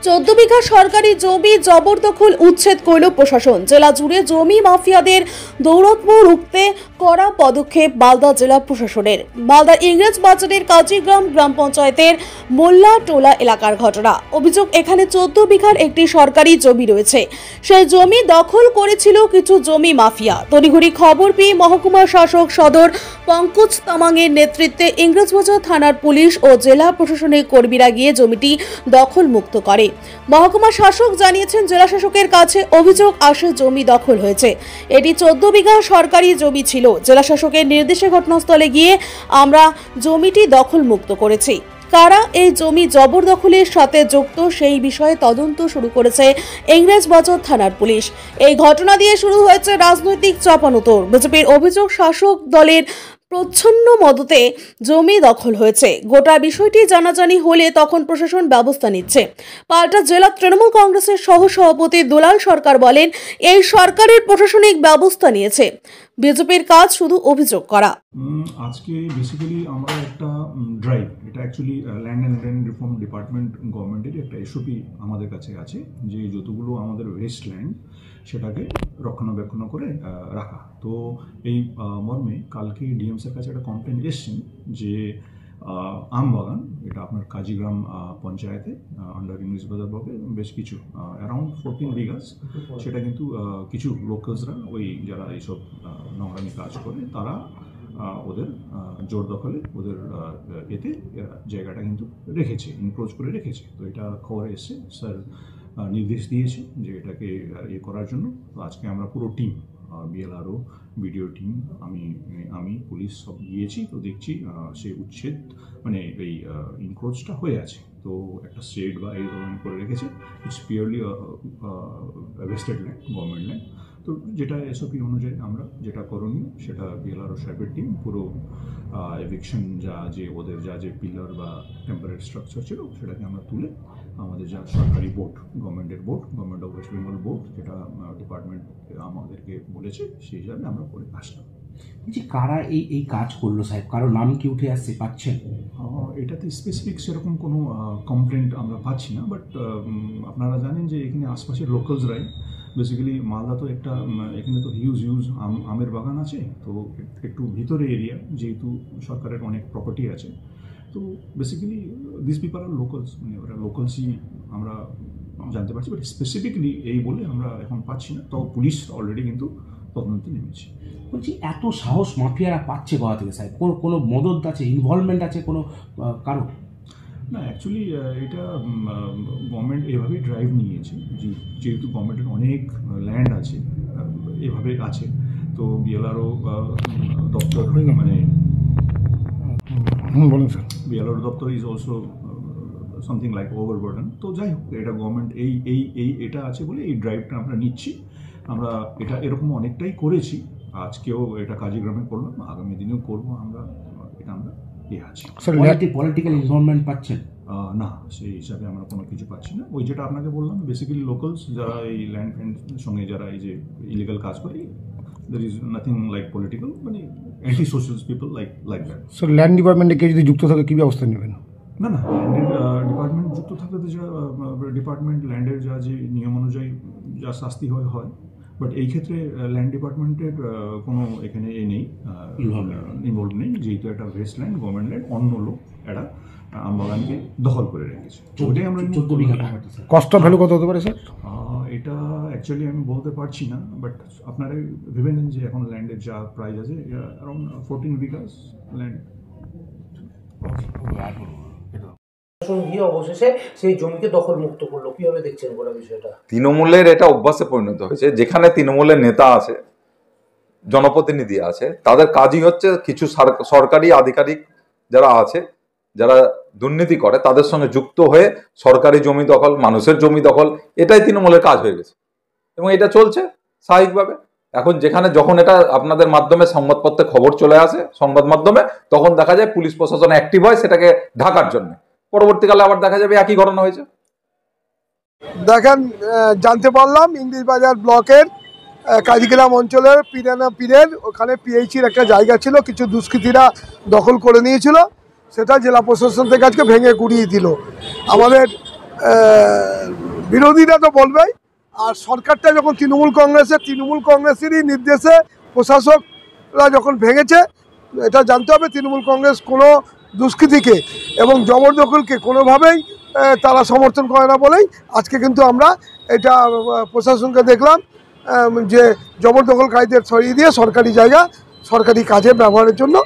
14 বিঘা সরকারি জমি জবরদখল উচ্ছেদ করল প্রশাসন। জেলা জুড়ে জমি মাফিয়াদের দৌরাত্ম্য রুখতে কড়া পদক্ষেপ মালদা জেলা প্রশাসনের। মালদার ইংরেজ বাজারের কাজীগ্রাম গ্রাম পঞ্চায়েতের মোল্লা টোলা এলাকার ঘটনা। অভিযোগ, এখানে 14 বিঘার একটি সরকারি জমি রয়েছে। সেই জমি দখল করেছিল কিছু জমি মাফিয়া। তড়িঘড়ি খবর পেয়ে মহকুমা শাসক সদর পঙ্কজ তামাংয়ের নেতৃত্বে ইংরেজবাজার থানার পুলিশ ও জেলা প্রশাসনের কর্মীরা গিয়ে জমিটি দখল মুক্ত করে। মহকুমা শাসক জানিয়েছেন, জেলা শাসকের কাছে অভিযোগ আসে জমি দখল হয়েছে। এটি 14 বিঘা সরকারি জমি ছিল। জেলা শাসকের নির্দেশে ঘটনাস্থলে গিয়ে আমরা জমিটি দখল মুক্ত করেছি। কারা এই জমি জবরদখলের সাথে যুক্ত সেই বিষয়ে তদন্ত শুরু করেছে ইংরেজবাজার থানার পুলিশ। এই ঘটনা দিয়ে শুরু হয়েছে রাজনৈতিক চাপানোতর। বিজেপির অভিযোগ, শাসক দলের প্রচ্ছন্ন মদতে জমি দখল হয়েছে। গোটা বিষয়টি জানাজানি হলে তখন প্রশাসন ব্যবস্থা নিচ্ছে। পাল্টা জেলা তৃণমূল কংগ্রেসের সহ সভাপতি দুলাল সরকার বলেন, এই সরকারের প্রশাসনিক ব্যবস্থা নিয়েছে। বিজেপির কাজ শুধু অভিযোগ করা। আজকে বেসিক্যালি আমরা একটা ড্রাইভ, এটা actually land and land reform department গভর্নমেন্টের একটা এসওপি আমাদের কাছে আছে, যে যতগুলো আমাদের ওয়েস্ট ল্যান্ড সেটাকে রক্ষণাবেক্ষণ করে রাখা। তো এই মর্মে কালকে ডিএমসির কাছে একটা কমপ্লেন এসছেন যে আমবাগান, এটা আপনার কাজীগ্রাম পঞ্চায়েতে আন্ডার ইংরেজবাজার ব্লকে বেশ কিছু অ্যারাউন্ড 14 বিঘাস, সেটা কিন্তু কিছু লোকালসরা, ওই যারা এইসব নোংরামি কাজ করে, তারা ওদের জোর দখলে ওদের এতে জায়গাটা কিন্তু রেখেছে, ইনক্রোচ করে রেখেছে। তো এটা খবর এসছে, স্যার নির্দেশ দিয়েছে যে এটাকে ইয়ে করার জন্য। তো আজকে আমরা পুরো টিম, বিএলআরও, বিডিও টিম, আমি পুলিশ সব গিয়েছি। তো দেখছি সেই উচ্ছেদ মানে এই ইনক্রোচটা হয়ে আছে। তো একটা শেড বা এই ধরনের করে রেখেছে। It's purely vested land, government land. তো যেটা এসওপি অনুযায়ী আমরা যেটা করণীয় সেটা বিএলআরও সাহেবের টিম পুরো এভিকশন যে ওদের যে পিলার বা টেম্পারেরি স্ট্রাকচার ছিল সেটাকে আমরা তুলে আমাদের যা সরকারি বোর্ড, গভর্নমেন্টের board, government of West Bengal board, যেটা ডিপার্টমেন্ট আমাদেরকে বলেছে সেই হিসাবে আমরা করে আসলাম। যে কারা এই কাজ করলো সাহেব, কারো নাম কি উঠে আসছে পাচ্ছেন? এটাতে স্পেসিফিক সেরকম কোনো কমপ্লেন্ট আমরা পাচ্ছি না, বাট আপনারা জানেন যে এখানে আশপাশের লোকালসরাই বেসিক্যালি, মালদা তো একটা, এখানে তো হিউজ আমের বাগান আছে। তো একটু ভিতরে এরিয়া, যেহেতু সরকারের অনেক প্রপার্টি আছে, তো basically this people are locals, মানে ওরা লোকালসই আমরা জানতে পারছি, বাট স্পেসিফিকলি এই বলে আমরা এখন পাচ্ছি না। তাও পুলিশ অলরেডি কিন্তু তদন্তে নেমেছে। বলছি, এত সাহস মাফিয়ারা পাচ্ছে কোথা থেকে সাহেব? কোনো মদত আছে, ইনভলভমেন্ট আছে কোনো কারণ? না, অ্যাকচুয়ালি এটা গভর্নমেন্ট এভাবেই ড্রাইভ নিয়েছে, যেহেতু গভর্নমেন্টের অনেক ল্যান্ড আছে, এভাবে আছে। তো বিএলআরও দপ্তর, মানে বলুন স্যার, বিএলআরও দপ্তর is also something like overburden. তো যাই হোক, এটা গভর্নমেন্ট এটা আছে বলে এই ড্রাইভটা আমরা নিচ্ছি। আমরা এটা এরকম অনেকটাই করেছি, আজকেও এটা কাজীগ্রামে করলাম, আগামী দিনেও করবো। আমরা আছি। পলিটিক্যাল ইনভলভমেন্ট পাচ্ছেন না, সেই হিসাবে আমরা কোনো কিছু পাচ্ছি না। ওই যেটা আপনাকে বললাম, বেসিক্যালি লোকালস যারা এই ল্যান্ড ফ্যান্ডের সঙ্গে যারা এই যে ইলিগাল কাজ করে, there is nothing like political, মানে anti social people like that. Sir, land ডিপার্টমেন্টে কেউ যদি যুক্ত থাকে কী ব্যবস্থা নেবেন? না, ল্যান্ডের ডিপার্টমেন্ট যুক্ত থাকলে তো যা ডিপার্টমেন্ট ল্যান্ডের যে নিয়ম অনুযায়ী যা শাস্তি হয়, বাট এই ক্ষেত্রে ল্যান্ড ডিপার্টমেন্টের কোনো এখানে নেই, ইনভলভ নেই, যেহেতু একটা ওয়েস্ট ল্যান্ড, গভর্নমেন্ট ল্যান্ড, অন্য লোক এটা আমবাগানকে দখল করে রেখেছে। ওটাই আমরা কস্ট অফ ভ্যালু কত হতে পারে স্যার? এটা অ্যাকচুয়ালি আমি বলতে পারছি না, বাট আপনারা ভেবে নেন যে এখন ল্যান্ডের যা প্রাইস আছে অ্যারাউন্ড 14 বিঘাস ল্যান্ড। গিয়ে অবশেষে সেই জমিকে দখল মুক্ত করলো, কিভাবে দেখছেন গোটা বিষয়টা? তৃণমূলের এটা অভ্যাসে পরিণত হয়েছে। যেখানে তৃণমূলের নেতা আছে, জনপ্রতিনিধি আছে, তাদের কাজই হচ্ছে কিছু সরকারি আধিকারিক যারা আছে, যারা দুর্নীতি করে, তাদের সঙ্গে যুক্ত হয়ে সরকারি জমি দখল, মানুষের জমি দখল, এটাই তৃণমূলের কাজ হয়ে গেছে এবং এটা চলছে স্বাভাবিকভাবে। এখন যখন এটা আপনাদের মাধ্যমে সংবাদপত্রে খবর চলে আসে, সংবাদ মাধ্যমে, তখন দেখা যায় পুলিশ প্রশাসন অ্যাক্টিভ হয় সেটাকে ঢাকার জন্য। পরবর্তীকালে আবার দেখা যাবে একই ঘটনা হয়েছে। দেখেন, জানতে পারলাম ইংরেজবাজার ব্লকের কাজীগ্রাম অঞ্চলের পিরানা পীরের ওখানে পিএইচির একটা জায়গা ছিল, কিছু দুষ্কৃতীরা দখল করে নিয়েছিল। সেটা জেলা প্রশাসন থেকে আজকে ভেঙে গুড়িয়ে দিল। আমাদের বিরোধীরা তো বলবেই, আর সরকারটা যখন তৃণমূল কংগ্রেসেরই নির্দেশে প্রশাসকরা যখন ভেঙেছে, এটা জানতে হবে তৃণমূল কংগ্রেস কোনো দুষ্কৃতিকে এবং জবরদখলকে কোনোভাবেই তারা সমর্থন করে না বলেই আজকে কিন্তু আমরা এটা প্রশাসনকে দেখলাম যে জবরদখলকারীদের সরিয়ে দিয়ে সরকারি জায়গা সরকারি কাজে ব্যবহারের জন্য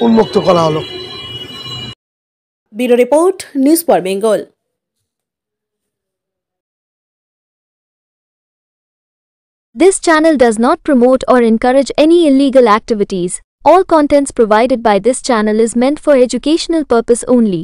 উন্মুক্ত করা হলো। Bureau report, news for Bengal. This channel does not promote or encourage any illegal activities. All contents provided by this channel is meant for educational purpose only.